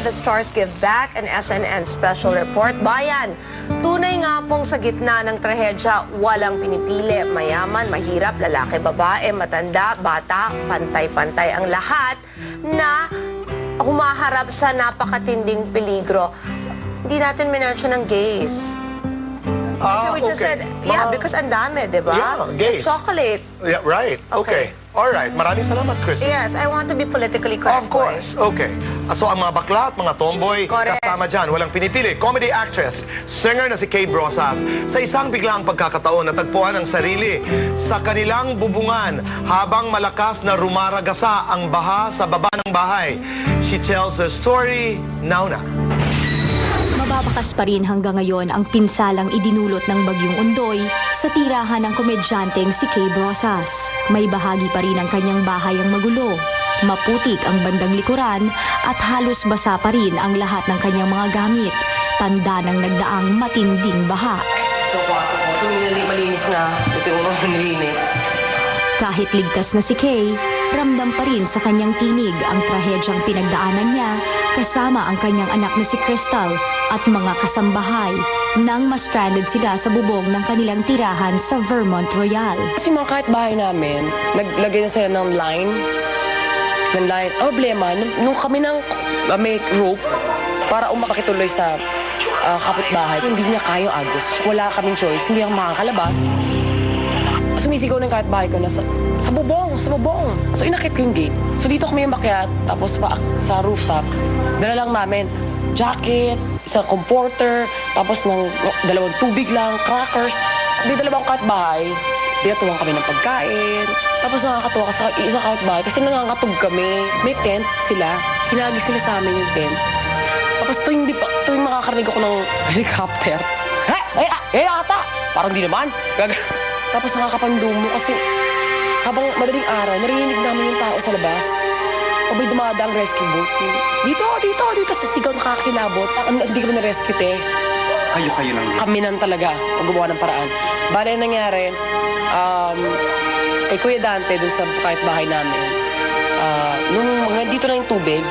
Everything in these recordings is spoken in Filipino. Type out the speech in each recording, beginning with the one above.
The Stars Give Back, an SNN special report. Bayan, tunay nga pong sa gitna ng trahedya, walang pinipili. Mayaman, mahirap, lalaki, babae, matanda, bata, pantay-pantay ang lahat na humaharap sa napakatinding peligro. Hindi natin minention ng gays. Kasi we just said, yeah, because ang dami, di ba? Yeah, gays. Chocolate. Yeah, right. Okay. Alright. Maraming salamat, Christy. Yes, I want to be politically correct. Of course. Okay. So, ang mga bakla at mga tomboy, Correct. kasama dyan, walang pinipili. Comedy actress, singer na si Kay Brosas, sa isang biglang pagkakataon, natagpuan ang sarili sa kanilang bubungan habang malakas na rumaragasa ang baha sa baba ng bahay. She tells her story now na. Mababakas pa rin hanggang ngayon ang pinsalang idinulot ng Bagyong Ondoy sa tirahan ng komedyanteng si Kay Brosas. May bahagi pa rin ang kanyang bahay ang magulo. Maputik ang bandang likuran at halos basa pa rin ang lahat ng kanyang mga gamit. Tanda ng nagdaang matinding baha. Ito kwarto ko. Ito malinis na. Ito yung nilinis. Kahit ligtas na si Kay, ramdam pa rin sa kanyang tinig ang trahedyang pinagdaanan niya kasama ang kanyang anak na si Crystal at mga kasambahay nang ma-stranded sila sa bubong ng kanilang tirahan sa Vermont Royal. Kasi mga kahit bahay namin, naglagay na sila ng line. Ng line. Ang problema, nung kami ng may rope para umakituloy sa kapitbahay, hindi niya kayo agos. Wala kaming choice, hindi ako makakalabas. Sumisigaw ng kahit bahay ko na sa bubong, sa bubong. So inakit ko yung gate. So dito kami umakyat, tapos sa rooftop, dala lang namin jacket, isang comforter, tapos ng dalawang tubig lang, crackers. Di dalawang kahit bahay, dinatuwang kami ng pagkain. Tapos nakakatuwa kasi isang kahit bahay kasi nangangatog kami. May tent sila, hinagis sila sa amin yung tent. Tapos tuwing makakarinig ako ng helicopter, ata! Parang di naman. Tapos nakakapandumo kasi habang madaling araw, narinig namin yung tao sa labas. O may dumadang rescue boat. Dito sa sigaw nakakilabot. Hindi kami na-rescue, te. Kayo lang yun. Kami nan talaga, paggumawa ng paraan. Bale, nangyari, kay Kuya Dante, dun sa kahit bahay namin, nung dito na yung tubig,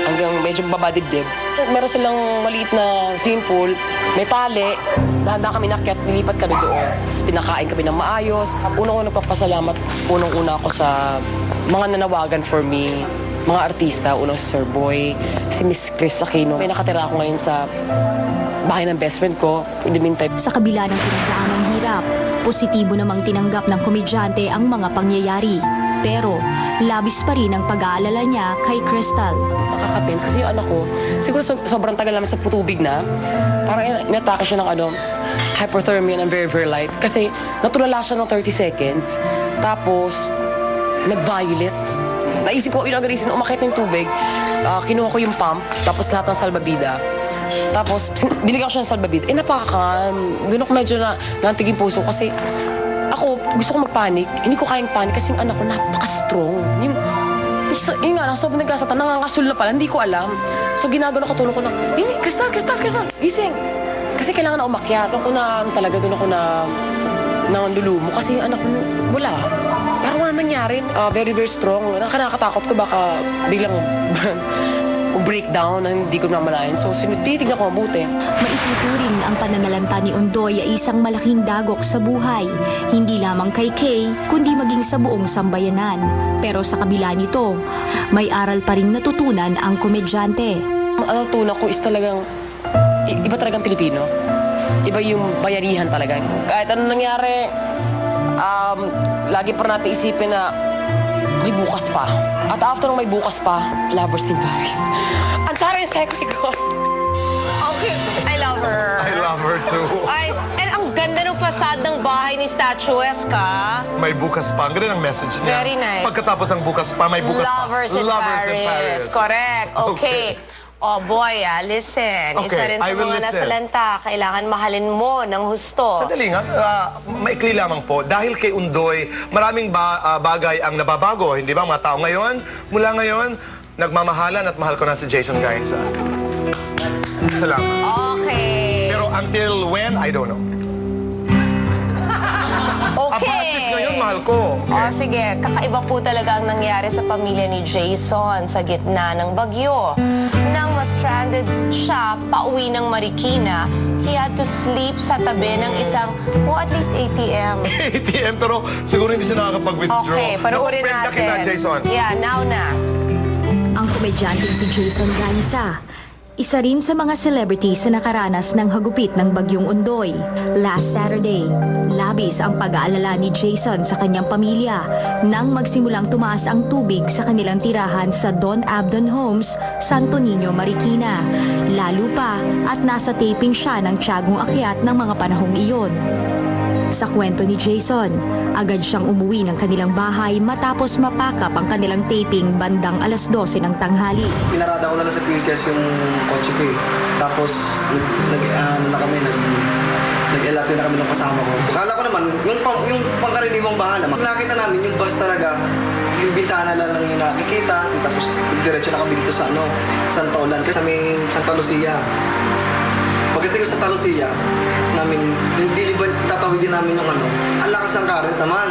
hanggang medyo babadibdib, meron silang maliit na swimming pool, may tali, dahan-dahan kami nakyat, nilipat kami doon. Tapos pinakain kami ng maayos. Unang-unang nagpapasalamat, unang-una ako sa mga nanawagan for me, mga artista, unang si Sir Boy, si Miss Chris Aquino. May nakatira ako ngayon sa bahay ng best friend ko. In the meantime, Sa kabila ng pinagdaan ng hirap, positibo namang tinanggap ng komedyante ang mga pangyayari. Pero labis pa rin ang pag-aalala niya kay Crystal. nakaka-tense kasi yung anak ko, siguro sobrang tagal namin sa tubig na, parang inatake siya ng hypothermia and very, very light. Kasi natulala siya ng 30 seconds, tapos nag-violet. Naisip ko, inaganisip na umakit ng tubig, kinuha ko yung pump, tapos lahat ng salbabida. Tapos, binigyan ko siya ng salbabida. Doon ako medyo nantigin puso kasi ako, gusto ko mag-panic. Hindi ko kayang panic kasi yung anak ko napaka-strong. Yung nga, sobrang nagkasata, nangangasul na pala, hindi ko alam. So, ginagawa ko, tulong ko na, hindi, Crystal, gising. Kasi kailangan na umakyat. Doon ako na lulumo kasi yung anak ko, wala. Parang wala nangyari. Very, very strong. Nakakatakot ko baka biglang breakdown na hindi ko namalayan. So, titignan ko mabuti. Maituturing ang pananalanta ni Ondoy ay isang malaking dagok sa buhay. Hindi lamang kay Kay, kundi maging sa buong sambayanan. Pero sa kabila nito, may aral pa rin natutunan ang komedyante. Ang natutunan ko is talagang, iba talagang Pilipino. Iba yung bayanihan talaga. Kahit anong nangyari, lagi pa natin isipin na may bukas pa. At after may bukas pa, lovers in Paris. Ang tara yung segue ko. Okay, I love her. I love her too. Ay, and ang ganda ng fasad ng bahay ni Statuesca. May bukas pa. Ang ganda ng message niya. Very nice. Pagkatapos ng bukas pa, may bukas Lovers pa. in Paris. Correct. Okay. Oh boy, listen. Isa Okay, rin sa I will mga listen. nasalanta. Kailangan mahalin mo ng husto. Sandali nga, maikli lamang po. Dahil kay Ondoy, maraming bagay ang nababago. Hindi ba mga tao ngayon? Mula ngayon, nagmamahalan at mahal ko na si Jason Gainza. Salamat. Okay. Pero until when, I don't know. At least ngayon, mahal ko. O sige, kakaiba po talaga ang nangyari sa pamilya ni Jason sa gitna ng bagyo. Nang mas na-stranded siya pauwi ng Marikina, he had to sleep sa tabi ng isang, at least ATM. ATM, pero siguro hindi siya nakakapag-withdraw. Okay, panoorin Friend na natin. kita, Jason. Yeah, now na. Ang komedyanteng si Jason Ganza, isa rin sa mga celebrities na nakaranas ng hagupit ng Bagyong Ondoy. Last Saturday, labis ang pag-aalala ni Jason sa kanyang pamilya nang magsimulang tumaas ang tubig sa kanilang tirahan sa Don Abdon Homes, Santo Niño, Marikina. Lalo pa at nasa taping siya ng tiyagong akyat ng mga panahong iyon. Sa kwento ni Jason, agad siyang umuwi ng kanilang bahay matapos mapakap ang kanilang taping bandang alas 12 ng tanghali. Pinarada ko na lang sa PCS yung kotse ko eh. Tapos, nag-elate na kami ng kasama ko. Akala ko naman, yung pangkaraniwang bahala. Nakita namin yung bus talaga, yung bintana lang yung nakikita. Tapos, diretso na kami dito sa Santa Olan. Kasi may Santa Lucia. Pagdating ko sa Santa Lucia, hindi ba tatawidin namin yung ang lakas ng current naman.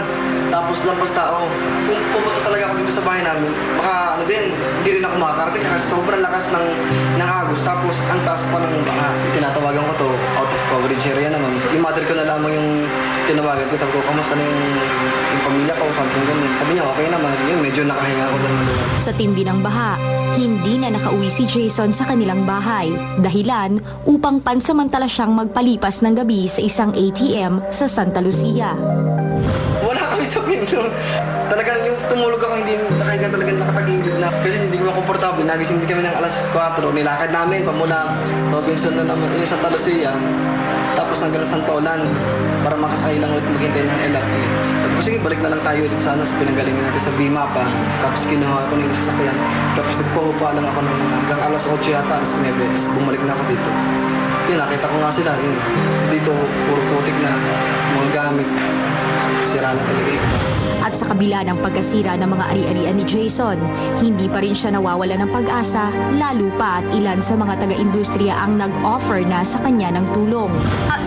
Tapos lampas tao, kung pupunta talaga ako dito sa bahay namin, baka hindi rin ako makakarating kasi sobrang lakas ng agos. Tapos ang taas pa ng baka. Tinatawagan ko to, out of coverage area naman. Yung mother ko na lamang yung tinawagan ko. Sabi ko, kamusta na yung pamilya ko, something ganun. Sabi niya, okay naman. Yun, medyo nakahinga ako doon. Sa tindi ng baha, hindi na nakauwi si Jason sa kanilang bahay. Dahilan upang pansamantala siyang magpalipas ng gabi sa isang ATM sa Santa Lucia. Wala kami sa pinto. Talagang yung tumulog ako, hindi nakahiga talaga nakatagilid na. Kasi hindi ko komportable. Nagising din kami ng alas 4. Nilakad namin pamula Robinson na naman yung Santa Lucia. Tapos hanggang Santolan para makasakay lang ulit maghintay ng LRT. Sabi ko, sige, balik na lang tayo ulit sana sa pinanggalingan natin sa Bimapa. Tapos kinuha ko na yung sasakyan. Tapos nagpahupa lang ako ng hanggang alas 8 yata, alas 9. Tapos bumalik na ako dito. Yun, nakita ko nga sila. Yun, dito, puro putik na mga gamit. Sira na talaga yun. At sa kabila ng pagkasira ng mga ari-arian ni Jason, hindi pa rin siya nawawala ng pag-asa, lalo pa at ilan sa mga taga-industriya ang nag-offer na sa kanya ng tulong.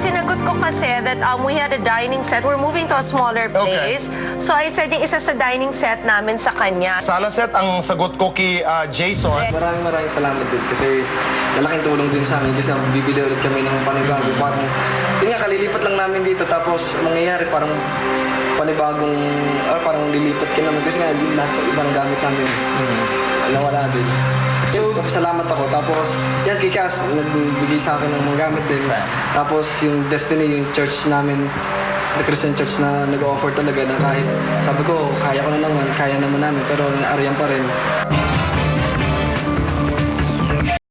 Sinagot ko kasi that we had a dining set. We're moving to a smaller place. So I said yung isa sa dining set namin sa kanya. Sana set ang sagot ko kay Jason. Maraming salamat din kasi malaking tulong din sa amin kasi bibili ulit kami ng panibago. Parang, yun nga, kalilipat lang namin dito tapos mangyayari parang panibagong, parang lilipat ka naman kasi nga lahat ng ibang gamit namin nawala din. So, salamat ako. Tapos, yan, Kikas, nagbigay sa akin ng mga gamit din. Tapos, yung Destiny, yung church namin, the Christian church na nag-offer talaga na kahit, sabi ko, kaya ko na naman, kaya naman namin, pero naariyan pa rin.